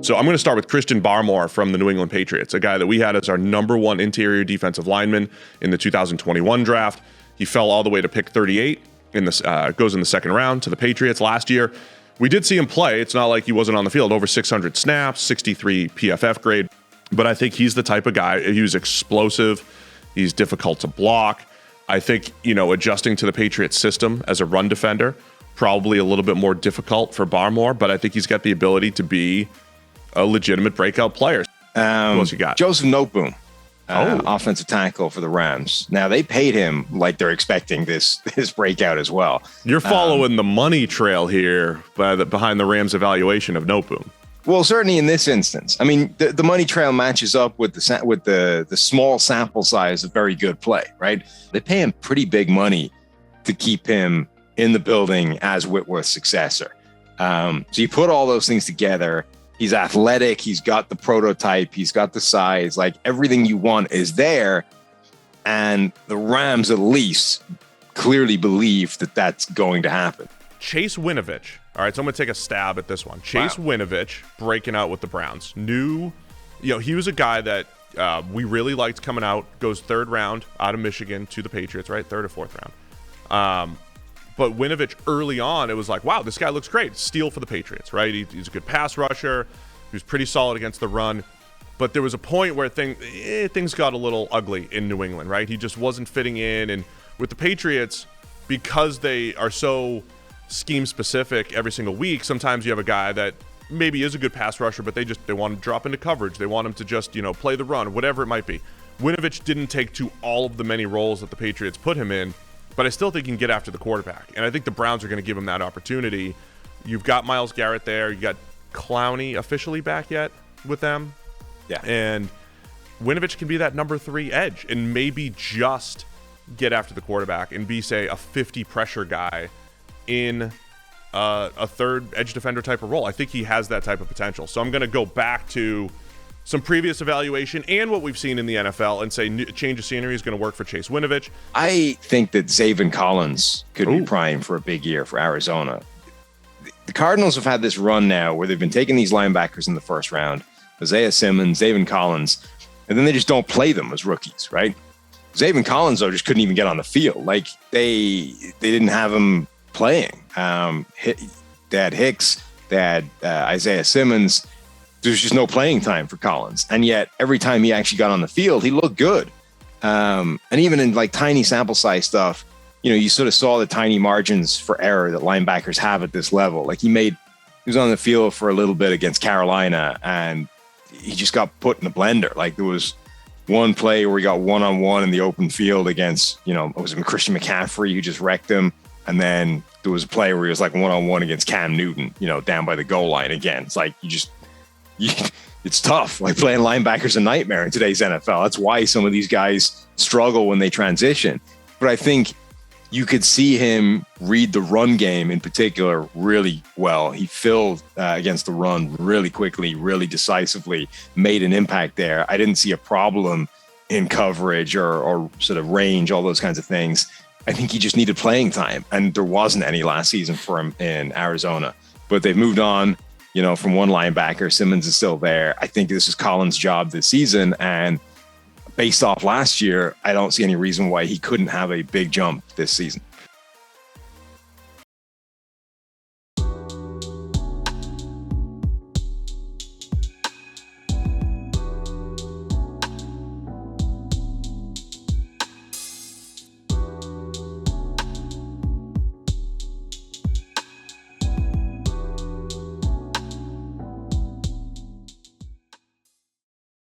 So I'm going to start with Christian Barmore from the New England Patriots, a guy that we had as our number one interior defensive lineman in the 2021 draft. He fell all the way to pick 38 goes in the second round to the Patriots last year. We did see him play. It's not like he wasn't on the field. Over 600 snaps, 63 PFF grade. But I think he's the type of guy, he was explosive. He's difficult to block. I think, adjusting to the Patriots system as a run defender, probably a little bit more difficult for Barmore, but I think he's got the ability to be a legitimate breakout player. Who else you got? Joseph NOTEBOOM, offensive tackle for the Rams. Now, they paid him like they're expecting this breakout as well. You're following the money trail here behind the Rams' evaluation of NOTEBOOM. Well, certainly in this instance. I mean, the money trail matches up with the small sample size of very good play, right? They pay him pretty big money to keep him in the building as Whitworth's successor. So you put all those things together. He's athletic. He's got the prototype. He's got the size. Like, everything you want is there. And the Rams, at least, clearly believe that that's going to happen. Chase WINOVICH. All right, so I'm going to take a stab at this one. Chase WINOVICH breaking out with the Browns. He was a guy that we really liked coming out. Goes third round out of Michigan to the Patriots, right? Third or fourth round. But WINOVICH early on, it was like, wow, this guy looks great. Steal for the Patriots, right? He's a good pass rusher. He was pretty solid against the run. But there was a point where things got a little ugly in New England, right? He just wasn't fitting in. And with the Patriots, because they are so scheme specific every single week, sometimes you have a guy that maybe is a good pass rusher, but they want to drop into coverage. They want him to just, play the run, whatever it might be. WINOVICH didn't take to all of the many roles that the Patriots put him in, but I still think he can get after the quarterback. And I think the Browns are going to give him that opportunity. You've got Myles Garrett there. You got Clowney officially back yet with them. Yeah. And WINOVICH can be that number 3 edge and maybe just get after the quarterback and be, say, a 50 pressure guy in a third edge defender type of role. I think he has that type of potential. So I'm going to go back to some previous evaluation and what we've seen in the NFL and say change of scenery is going to work for Chase WINOVICH. I think that ZAVEN Collins could be primed for a big year for Arizona. The Cardinals have had this run now where they've been taking these linebackers in the first round, Isaiah Simmons, ZAVEN Collins, and then they just don't play them as rookies, right? ZAVEN Collins, though, just couldn't even get on the field. Like, they didn't have him playing. They had Hicks, they had Isaiah Simmons. There's just no playing time for Collins. And yet every time he actually got on the field, he looked good. And even in like tiny sample size stuff, you sort of saw the tiny margins for error that linebackers have at this level. Like he was on the field for a little bit against Carolina and he just got put in the blender. Like there was one play where he got one-on-one in the open field against, it was Christian McCaffrey who just wrecked him. And then there was a play where he was like one-on-one against Cam Newton, down by the goal line again. It's like it's tough. Like playing linebackers a nightmare in today's NFL. That's why some of these guys struggle when they transition. But I think you could see him read the run game in particular really well. He filled against the run really quickly, really decisively, made an impact there. I didn't see a problem in coverage or sort of range, all those kinds of things. I think he just needed playing time, and there wasn't any last season for him in Arizona. But they've moved on, from one linebacker. Simmons is still there. I think this is Collins' job this season, and based off last year, I don't see any reason why he couldn't have a big jump this season.